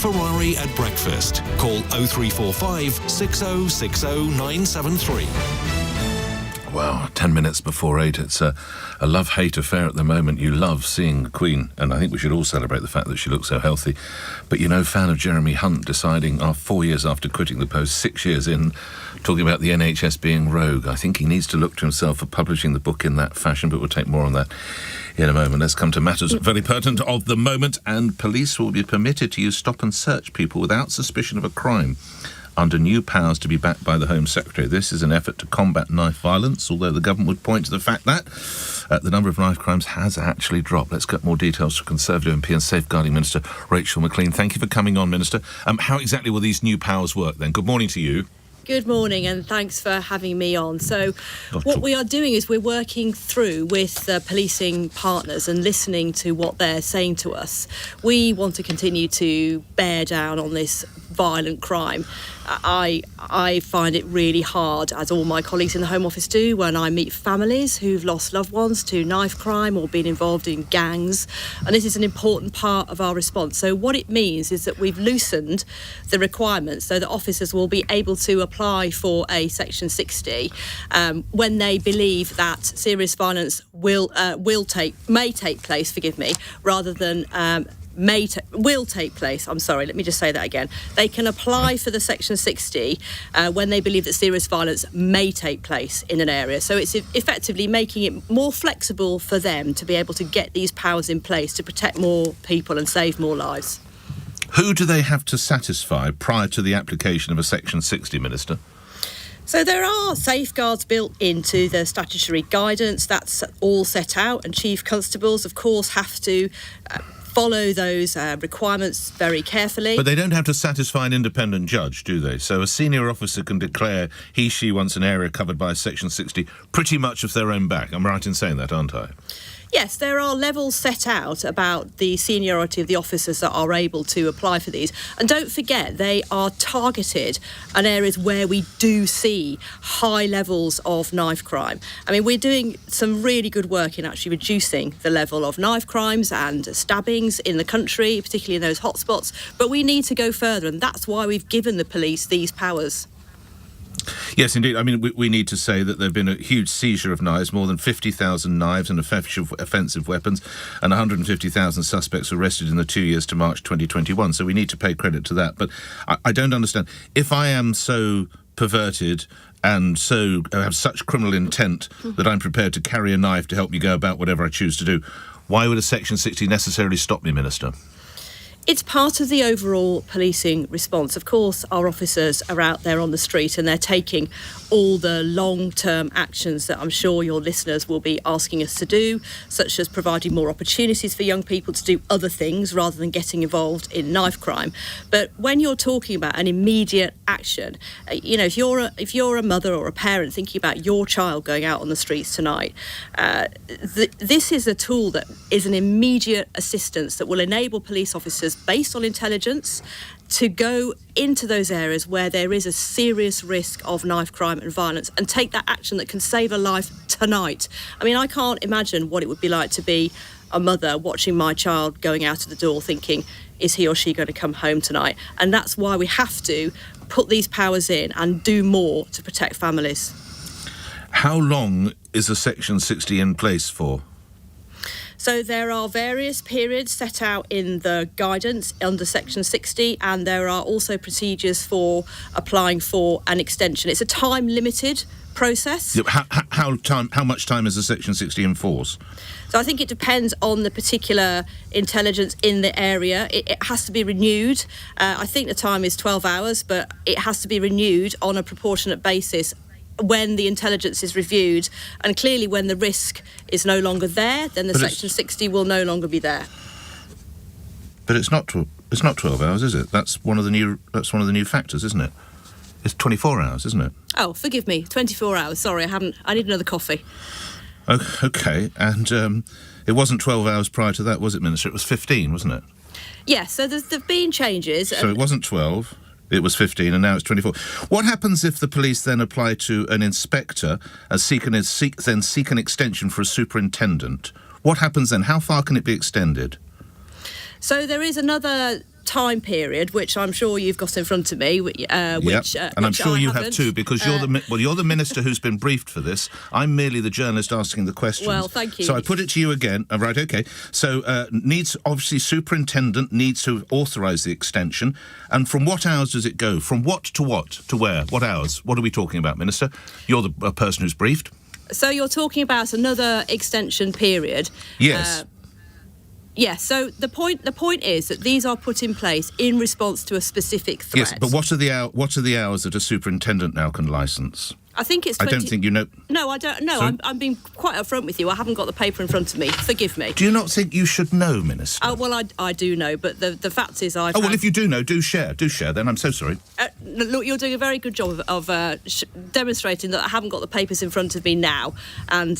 Ferrari at breakfast. Call 0345 6060 973. Well, 10 minutes before 8. It's a love-hate affair at the moment. You love seeing the Queen, and I think we should all celebrate the fact that she looks so healthy. But, fan of Jeremy Hunt deciding 4 years after quitting the post, 6 years in, talking about the NHS being rogue. I think he needs to look to himself for publishing the book in that fashion, but we'll take more on that in a moment. Let's come to matters very pertinent of the moment, and police will be permitted to use stop and search people without suspicion of a crime, under new powers to be backed by the Home Secretary. This is an effort to combat knife violence, although the government would point to the fact that the number of knife crimes has actually dropped. Let's get more details from Conservative MP and Safeguarding Minister Rachel Maclean. Thank you for coming on, Minister. How exactly will these new powers work then? Good morning to you. Good morning, and thanks for having me on. So what we are doing is we're working through with the policing partners and listening to what they're saying to us. We want to continue to bear down on this violent crime. I find it really hard, as all my colleagues in the Home Office do, when I meet families who've lost loved ones to knife crime or been involved in gangs. And this is an important part of our response. So what it means is that we've loosened the requirements so that officers will be able to apply for a Section 60 when they believe that serious violence may take place, rather than will take place. I'm sorry, let me just say that again. They can apply for the Section 60 when they believe that serious violence may take place in an area. So it's effectively making it more flexible for them to be able to get these powers in place to protect more people and save more lives. Who do they have to satisfy prior to the application of a Section 60, Minister? So there are safeguards built into the statutory guidance. That's all set out, and Chief Constables, of course, have to follow those requirements very carefully. But they don't have to satisfy an independent judge, do they? So a senior officer can declare she wants an area covered by Section 60 pretty much off their own back. I'm right in saying that, aren't I? Yes, there are levels set out about the seniority of the officers that are able to apply for these. And don't forget, they are targeted in areas where we do see high levels of knife crime. I mean, we're doing some really good work in actually reducing the level of knife crimes and stabbings in the country, particularly in those hotspots. But we need to go further, and that's why we've given the police these powers. Yes, indeed. I mean, we need to say that there have been a huge seizure of knives, more than 50,000 knives and offensive weapons, and 150,000 suspects arrested in the 2 years to March 2021. So we need to pay credit to that. But I don't understand. If I am so perverted and so have such criminal intent that I'm prepared to carry a knife to help me go about whatever I choose to do, why would a Section 60 necessarily stop me, Minister? It's part of the overall policing response. Of course, our officers are out there on the street and they're taking all the long-term actions that I'm sure your listeners will be asking us to do, such as providing more opportunities for young people to do other things rather than getting involved in knife crime. But when you're talking about an immediate action, if you're a mother or a parent thinking about your child going out on the streets tonight, this is a tool that is an immediate assistance that will enable police officers, based on intelligence, to go into those areas where there is a serious risk of knife crime and violence and take that action that can save a life tonight. I mean, I can't imagine what it would be like to be a mother watching my child going out of the door thinking, is he or she going to come home tonight? And that's why we have to put these powers in and do more to protect families. How long is a Section 60 in place for? So there are various periods set out in the guidance under Section 60, and there are also procedures for applying for an extension. It's a time-limited process. How much time is a Section 60 in force? So I think it depends on the particular intelligence in the area. It has to be renewed. I think the time is 12 hours, but it has to be renewed on a proportionate basis when the intelligence is reviewed, and clearly when the risk is no longer there, then the Section 60 will no longer be there. But it's not 12 hours, is it? That's one of the new factors, isn't it? It's 24 hours, isn't it? Oh, forgive me, 24 hours. Sorry, I need another coffee. Okay, and it wasn't 12 hours prior to that, was it, Minister? It was 15, wasn't it? Yes, so there've been changes. So it wasn't 12. It was 15 and now it's 24. What happens if the police then apply to an inspector and seek an extension for a superintendent? What happens then? How far can it be extended? So there is another time period, which I'm sure you've got in front of me, and I'm sure you have too, because you're the minister who's been briefed for this. I'm merely the journalist asking the questions. Well, thank you. So I put it to you again. Right, okay. So obviously superintendent needs to authorise the extension. And from what hours does it go? From what to what? To where? What hours? What are we talking about, Minister? You're the person who's briefed. So you're talking about another extension period. Yes. Yes, so the point is that these are put in place in response to a specific threat. Yes, but what are the hours that a superintendent now can licence? I think it's 20... I don't think you know... No, I don't know. So... I'm being quite upfront with you. I haven't got the paper in front of me. Forgive me. Do you not think you should know, Minister? Well, I do know, but the fact is I've... well, if you do know, do share then. I'm so sorry. Look, you're doing a very good job of demonstrating that I haven't got the papers in front of me now, and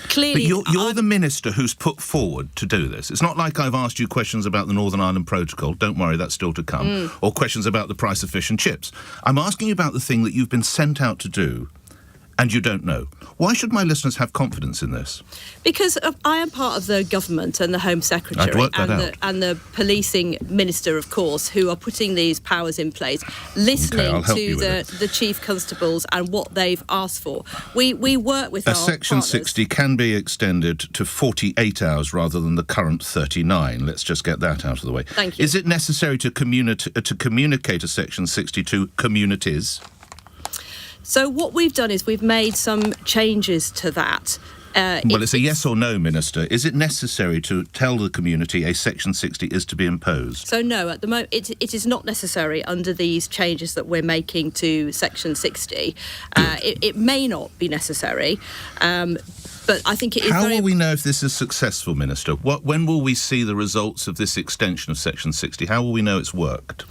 clearly... But you're the minister who's put forward to do this. It's not like I've asked you questions about the Northern Ireland Protocol. Don't worry, that's still to come. Or questions about the price of fish and chips. I'm asking you about the thing that you've been sent out to do, and you don't know. Why should my listeners have confidence in this? Because I am part of the government and the Home Secretary and the policing minister, of course, who are putting these powers in place, listening to the chief constables and what they've asked for. We work with our Section partners. 60 can be extended to 48 hours rather than the current 39. Let's just get that out of the way. Thank you. Is it necessary to communicate a Section 60 to communities? So what we've done is we've made some changes to that. Well, it's a yes or no, Minister. Is it necessary to tell the community a Section 60 is to be imposed? So no, at the moment it is not necessary under these changes that we're making to Section 60. It may not be necessary, but I think it is. How will we know if this is successful, Minister? When will we see the results of this extension of Section 60? How will we know it's worked?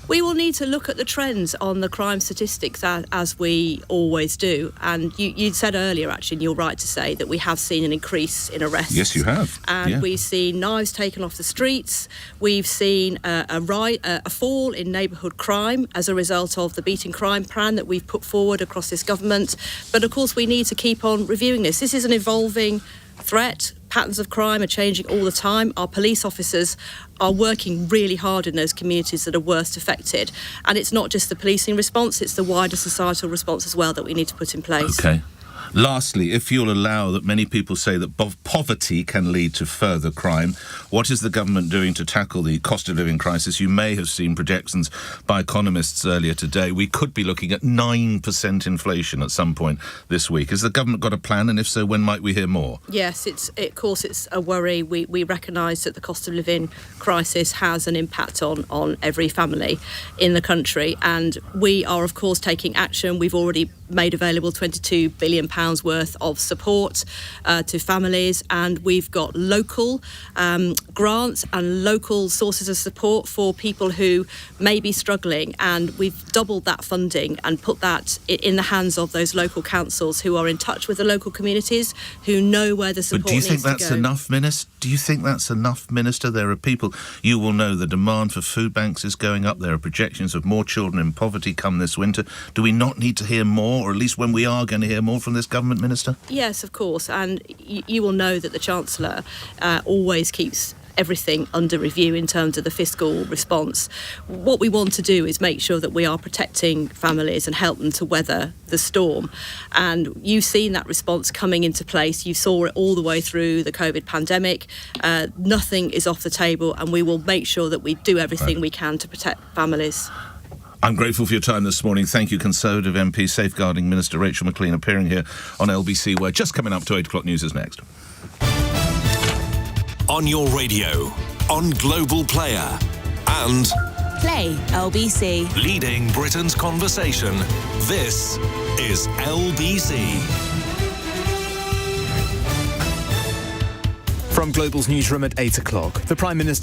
We will need to look at the trends on the crime statistics as we always do. And you said earlier, actually, and you're right to say that we have seen an increase in arrests. Yes, you have. And we've seen knives taken off the streets. We've seen a fall in neighbourhood crime as a result of the Beating Crime plan that we've put forward across this government. But, of course, we need to keep on reviewing this. This is an evolving threat. Patterns of crime are changing all the time. Our police officers are working really hard in those communities that are worst affected. And it's not just the policing response, it's the wider societal response as well that we need to put in place. OK. Lastly, if you'll allow that many people say that poverty can lead to further crime, what is the government doing to tackle the cost of living crisis? You may have seen projections by economists earlier today. We could be looking at 9% inflation at some point this week. Has the government got a plan? And if so, when might we hear more? Yes, of course it's a worry. We recognise that the cost of living crisis has an impact on every family in the country. And we are, of course, taking action. We've already made available £22 billion worth of support to families, and we've got local grants and local sources of support for people who may be struggling, and we've doubled that funding and put that in the hands of those local councils who are in touch with the local communities, who know where the support needs to go. But do you think that's enough, Minister? Do you think that's enough, Minister? There are people, you will know the demand for food banks is going up. There are projections of more children in poverty come this winter. Do we not need to hear more, or at least when we are going to hear more from this government, Minister? Yes, of course, and you will know that the Chancellor always keeps everything under review in terms of the fiscal response. What we want to do is make sure that we are protecting families and help them to weather the storm. And you've seen that response coming into place. You saw it all the way through the COVID pandemic. Nothing is off the table, and we will make sure that we do everything we can to protect families. I'm grateful for your time this morning. Thank you, Conservative MP, Safeguarding Minister Rachel Maclean, appearing here on LBC. We're just coming up to 8 o'clock news is next. On your radio, on Global Player, and Play LBC. leading Britain's conversation. This is LBC. From Global's newsroom at 8 o'clock, the Prime Minister